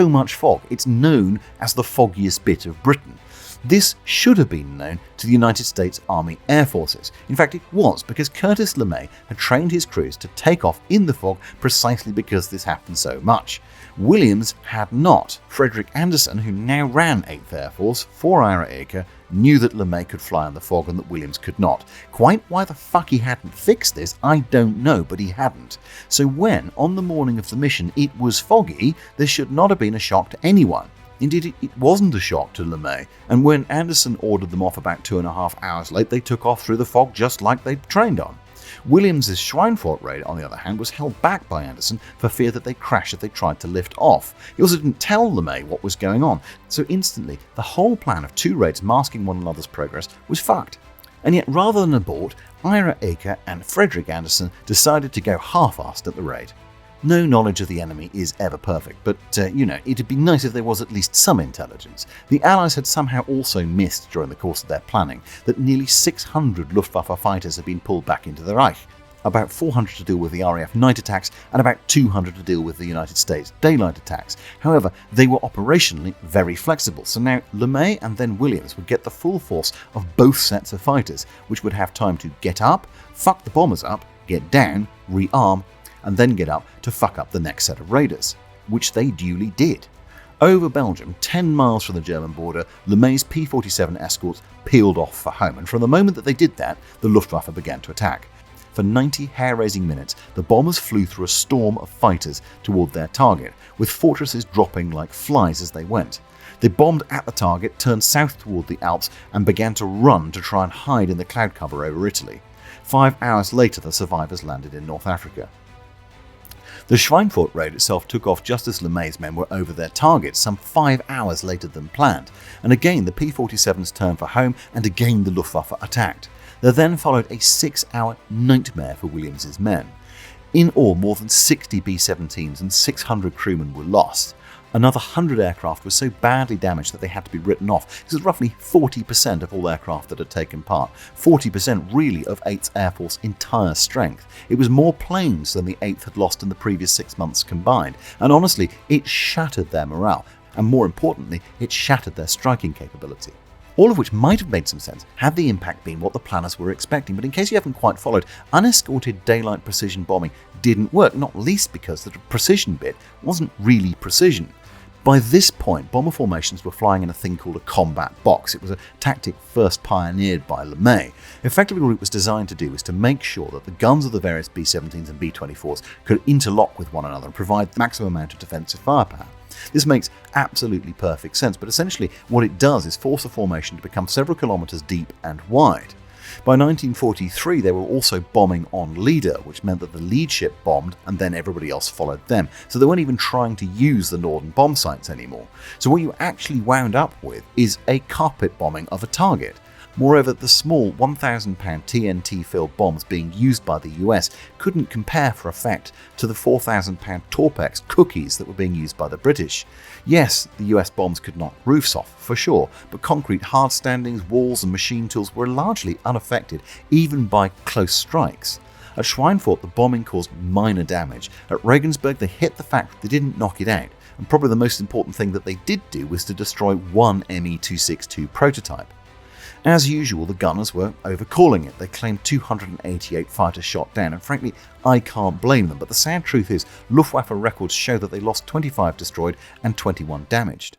much fog. It's known as the foggiest bit of Britain. This should have been known to the United States Army Air Forces. In fact, it was, because Curtis LeMay had trained his crews to take off in the fog precisely because this happened so much. Williams had not. Fredrick Anderson, who now ran 8th Air Force for Ira, knew that LeMay could fly in the fog and that Williams could not. Quite why the fuck he hadn't fixed this, I don't know, but he hadn't. So when, on the morning of the mission, it was foggy, this should not have been a shock to anyone. Indeed, it wasn't a shock to LeMay, and when Anderson ordered them off about 2.5 hours late, they took off through the fog just like they'd trained on. Williams' Schweinfurt raid, on the other hand, was held back by Anderson for fear that they'd crash if they tried to lift off. He also didn't tell LeMay what was going on, so instantly the whole plan of two raids masking one another's progress was fucked. And yet, rather than abort, Ira and Fredrick Anderson decided to go half-assed at the raid. No knowledge of the enemy is ever perfect, but, it'd be nice if there was at least some intelligence. The Allies had somehow also missed, during the course of their planning, that nearly 600 Luftwaffe fighters had been pulled back into the Reich. About 400 to deal with the RAF night attacks, and about 200 to deal with the United States daylight attacks. However, they were operationally very flexible, so now LeMay and then Williams would get the full force of both sets of fighters, which would have time to get up, fuck the bombers up, get down, rearm, and then get up to fuck up the next set of raiders, which they duly did. Over Belgium, 10 miles from the German border, LeMay's P-47 escorts peeled off for home, and from the moment that they did that, the Luftwaffe began to attack. For 90 hair-raising minutes, the bombers flew through a storm of fighters toward their target, with fortresses dropping like flies as they went. They bombed at the target, turned south toward the Alps, and began to run to try and hide in the cloud cover over Italy. 5 hours later, the survivors landed in North Africa. The Schweinfurt raid itself took off just as LeMay's men were over their target, some 5 hours later than planned, and again the P-47s turned for home, and again the Luftwaffe attacked. There then followed a 6-hour nightmare for Williams's men. In all, more than 60 B-17s and 600 crewmen were lost. Another 100 aircraft were so badly damaged that they had to be written off. This was roughly 40% of all aircraft that had taken part, 40% really of 8th Air Force's entire strength. It was more planes than the 8th had lost in the previous 6 months combined, and honestly, it shattered their morale, and more importantly, it shattered their striking capability. All of which might have made some sense had the impact been what the planners were expecting, but in case you haven't quite followed, unescorted daylight precision bombing didn't work, not least because the precision bit wasn't really precision. By this point, bomber formations were flying in a thing called a combat box. It was a tactic first pioneered by LeMay. Effectively, what it was designed to do was to make sure that the guns of the various B-17s and B-24s could interlock with one another and provide the maximum amount of defensive firepower. This makes absolutely perfect sense, but essentially what it does is force a formation to become several kilometers deep and wide. By 1943, they were also bombing on leader, which meant that the lead ship bombed and then everybody else followed them. So they weren't even trying to use the northern bomb sites anymore. So what you actually wound up with is a carpet bombing of a target. Moreover, the small 1,000-pound TNT-filled bombs being used by the US couldn't compare for effect to the 4,000-pound Torpex cookies that were being used by the British. Yes, the US bombs could knock roofs off, for sure, but concrete hard standings, walls and machine tools were largely unaffected, even by close strikes. At Schweinfurt, the bombing caused minor damage. At Regensburg, they hit the factory, they didn't knock it out, and probably the most important thing that they did do was to destroy one Me-262 prototype. As usual, the gunners were overcalling it. They claimed 288 fighters shot down, and frankly, I can't blame them, but the sad truth is, Luftwaffe records show that they lost 25 destroyed and 21 damaged.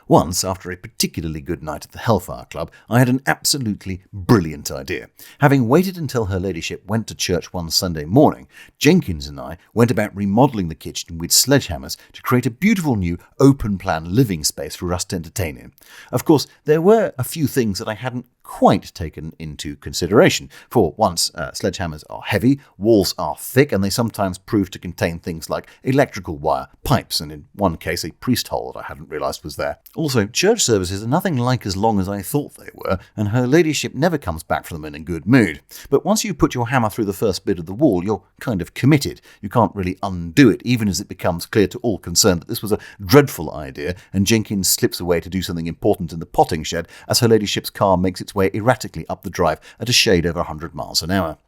Once, after a particularly good night at the Hellfire Club, I had an absolutely brilliant idea. Having waited until her ladyship went to church one Sunday morning, Jenkins and I went about remodelling the kitchen with sledgehammers to create a beautiful new open-plan living space for us to entertain in. Of course, there were a few things that I hadn't quite taken into consideration. For once, sledgehammers are heavy, walls are thick, and they sometimes prove to contain things like electrical wire, pipes, and in one case a priest hole that I hadn't realised was there. Also, church services are nothing like as long as I thought they were, and her ladyship never comes back from them in a good mood. But once you put your hammer through the first bit of the wall, you're kind of committed. You can't really undo it, even as it becomes clear to all concerned that this was a dreadful idea, and Jenkins slips away to do something important in the potting shed as her ladyship's car makes its way erratically up the drive at a shade over 100 miles an hour.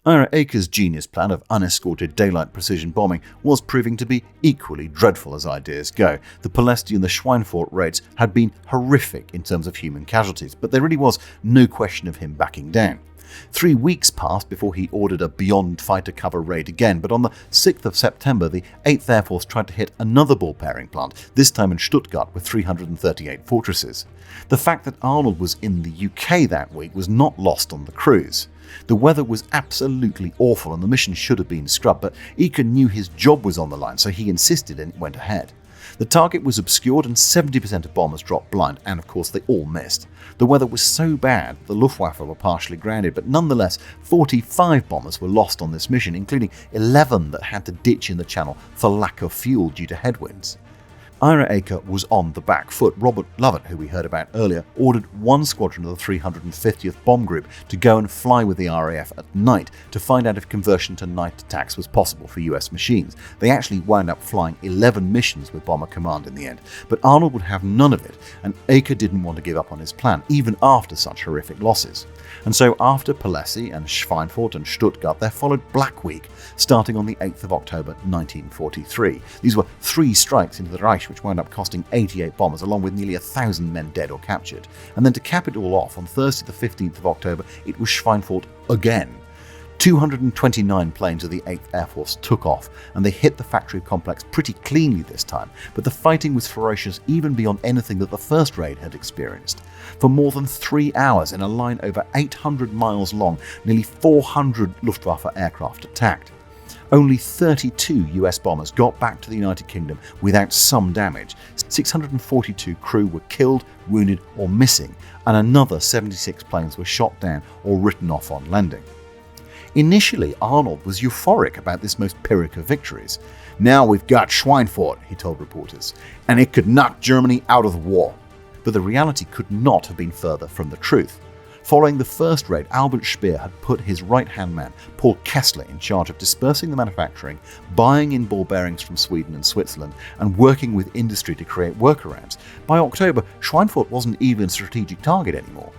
Ira Aker's genius plan of unescorted daylight precision bombing was proving to be equally dreadful as ideas go. The Palesti and the Schweinfurt raids had been horrific in terms of human casualties, but there really was no question of him backing down. 3 weeks passed before he ordered a beyond fighter cover raid again, but on the 6th of September, the 8th Air Force tried to hit another ball-bearing plant, this time in Stuttgart with 338 fortresses. The fact that Arnold was in the UK that week was not lost on the crews. The weather was absolutely awful and the mission should have been scrubbed, but Eker knew his job was on the line, so he insisted and it went ahead. The target was obscured and 70% of bombers dropped blind, and of course they all missed. The weather was so bad the Luftwaffe were partially grounded, but nonetheless 45 bombers were lost on this mission, including 11 that had to ditch in the channel for lack of fuel due to headwinds. Ira Aker was on the back foot. Robert Lovett, who we heard about earlier, ordered one squadron of the 350th Bomb Group to go and fly with the RAF at night to find out if conversion to night attacks was possible for US machines. They actually wound up flying 11 missions with Bomber Command in the end, but Arnold would have none of it, and Aker didn't want to give up on his plan, even after such horrific losses. And so after Palesi and Schweinfurt and Stuttgart, there followed Black Week, starting on the 8th of October 1943. These were 3 strikes into the Reich, which wound up costing 88 bombers, along with nearly 1,000 men dead or captured. And then to cap it all off, on Thursday the 15th of October, it was Schweinfurt again. 229 planes of the 8th Air Force took off, and they hit the factory complex pretty cleanly this time, but the fighting was ferocious even beyond anything that the first raid had experienced. For more than 3 hours, in a line over 800 miles long, nearly 400 Luftwaffe aircraft attacked. Only 32 US bombers got back to the United Kingdom without some damage. 642 crew were killed, wounded, or missing, and another 76 planes were shot down or written off on landing. Initially, Arnold was euphoric about this most Pyrrhic of victories. "Now we've got Schweinfurt," he told reporters, "and it could knock Germany out of the war." But the reality could not have been further from the truth. Following the first raid, Albert Speer had put his right-hand man, Paul Kessler, in charge of dispersing the manufacturing, buying in ball bearings from Sweden and Switzerland, and working with industry to create workarounds. By October, Schweinfurt wasn't even a strategic target anymore.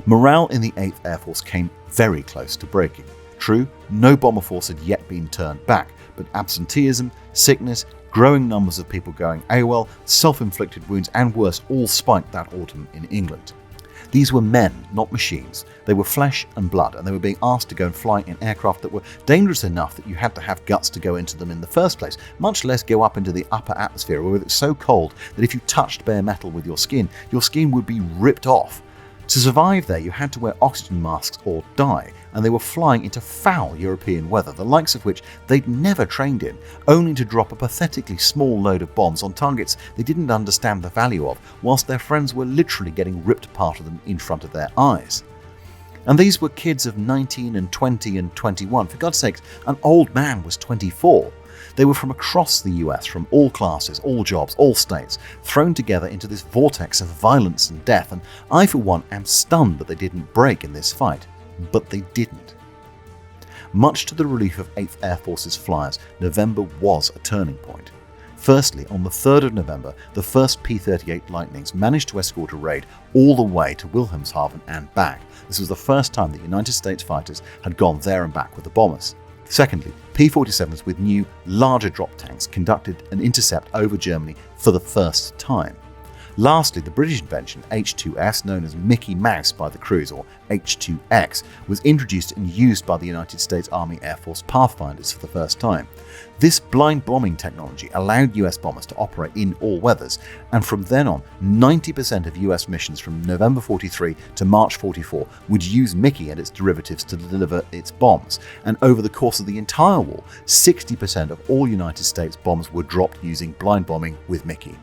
Morale in the 8th Air Force came very close to breaking. True, no bomber force had yet been turned back, but absenteeism, sickness, growing numbers of people going AWOL, self-inflicted wounds, and worse, all spiked that autumn in England. These were men, not machines. They were flesh and blood, and they were being asked to go and fly in aircraft that were dangerous enough that you had to have guts to go into them in the first place, much less go up into the upper atmosphere where it's so cold that if you touched bare metal with your skin would be ripped off. To survive there, you had to wear oxygen masks or die, and they were flying into foul European weather, the likes of which they'd never trained in, only to drop a pathetically small load of bombs on targets they didn't understand the value of, whilst their friends were literally getting ripped apart of them in front of their eyes. And these were kids of 19 and 20 and 21. For God's sakes, an old man was 24. They were from across the US, from all classes, all jobs, all states, thrown together into this vortex of violence and death, and I for one am stunned that they didn't break in this fight. But they didn't. Much to the relief of 8th Air Force's flyers, November was a turning point. Firstly, on the 3rd of November, the first P-38 Lightnings managed to escort a raid all the way to Wilhelmshaven and back. This was the first time that United States fighters had gone there and back with the bombers. Secondly, P-47s with new, larger drop tanks conducted an intercept over Germany for the first time. Lastly, the British invention H-2S, known as Mickey Mouse by the crews, or H-2X, was introduced and used by the United States Army Air Force Pathfinders for the first time. This blind bombing technology allowed US bombers to operate in all weathers, and from then on, 90% of US missions from November 43 to March 44 would use Mickey and its derivatives to deliver its bombs, and over the course of the entire war, 60% of all United States bombs were dropped using blind bombing with Mickey.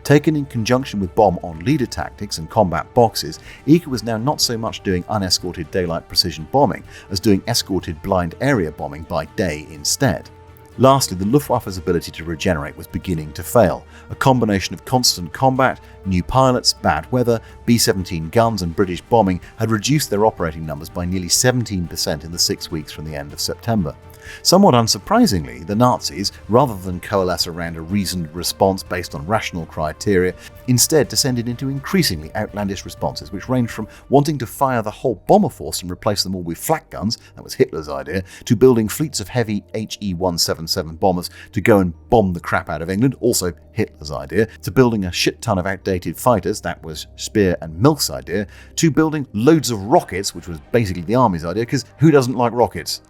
Taken in conjunction with bomb-on-leader tactics and combat boxes, ICA was now not so much doing unescorted daylight precision bombing as doing escorted blind area bombing by day instead. Lastly, the Luftwaffe's ability to regenerate was beginning to fail. A combination of constant combat, new pilots, bad weather, B-17 guns and British bombing had reduced their operating numbers by nearly 17% in the 6 weeks from the end of September. Somewhat unsurprisingly, the Nazis, rather than coalesce around a reasoned response based on rational criteria, instead descended into increasingly outlandish responses which ranged from wanting to fire the whole bomber force and replace them all with flak guns, that was Hitler's idea, to building fleets of heavy HE-177 bombers to go and bomb the crap out of England, also Hitler's idea, to building a shit ton of outdated fighters, that was Speer and Milch's idea, to building loads of rockets, which was basically the army's idea, because who doesn't like rockets?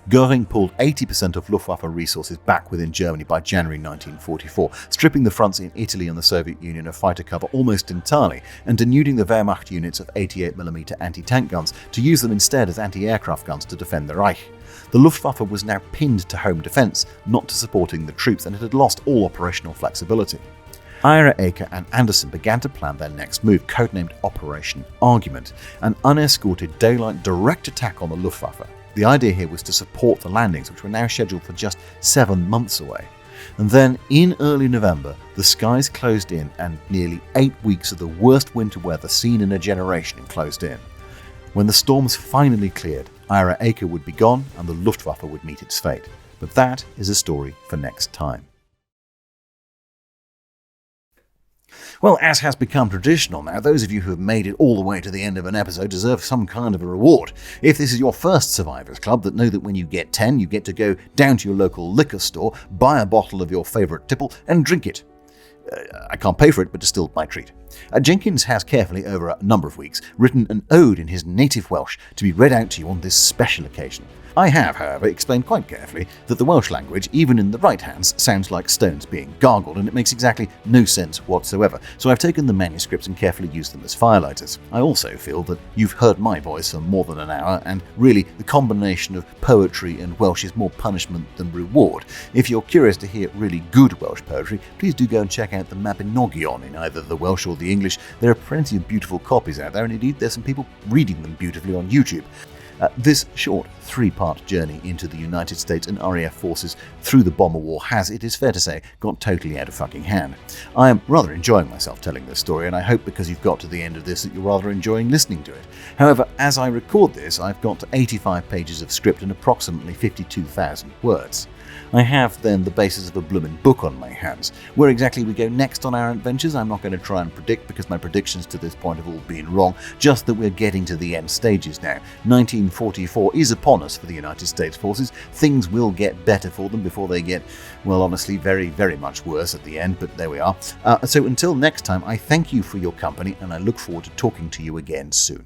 Göring pulled 80% of Luftwaffe resources back within Germany by January 1944, stripping the fronts in Italy and the Soviet Union of fighter cover almost entirely, and denuding the Wehrmacht units of 88mm anti-tank guns to use them instead as anti-aircraft guns to defend the Reich. The Luftwaffe was now pinned to home defence, not to supporting the troops, and it had lost all operational flexibility. Ira, Aker and Anderson began to plan their next move, codenamed Operation Argument, an unescorted daylight direct attack on the Luftwaffe. The idea here was to support the landings, which were now scheduled for just 7 months away. And then, in early November, the skies closed in and nearly 8 weeks of the worst winter weather seen in a generation closed in. When the storms finally cleared, Ira Aker would be gone and the Luftwaffe would meet its fate. But that is a story for next time. Well, as has become traditional now, those of you who have made it all the way to the end of an episode deserve some kind of a reward. If this is your first Survivors Club, that know that when you get 10, you get to go down to your local liquor store, buy a bottle of your favourite tipple, and drink it. I can't pay for it, but it's still my treat. Jenkins has carefully, over a number of weeks, written an ode in his native Welsh to be read out to you on this special occasion. I have, however, explained quite carefully that the Welsh language, even in the right hands, sounds like stones being gargled, and it makes exactly no sense whatsoever, so I've taken the manuscripts and carefully used them as firelighters. I also feel that you've heard my voice for more than an hour, and really the combination of poetry and Welsh is more punishment than reward. If you're curious to hear really good Welsh poetry, please do go and check out the Mabinogion in either the Welsh or the English. There are plenty of beautiful copies out there, and indeed there's some people reading them beautifully on YouTube. This short 3-part journey into the United States and RAF forces through the bomber war has, it is fair to say, got totally out of fucking hand. I am rather enjoying myself telling this story, and I hope because you've got to the end of this that you're rather enjoying listening to it. However, as I record this, I've got to 85 pages of script and approximately 52,000 words. I have then the basis of a blooming book on my hands. Where exactly we go next on our adventures, I'm not going to try and predict because my predictions to this point have all been wrong, just that we're getting to the end stages now. 1944 is upon us for the United States forces. Things will get better for them before they get, well, honestly, very, very much worse at the end, but there we are. So until next time, I thank you for your company and I look forward to talking to you again soon.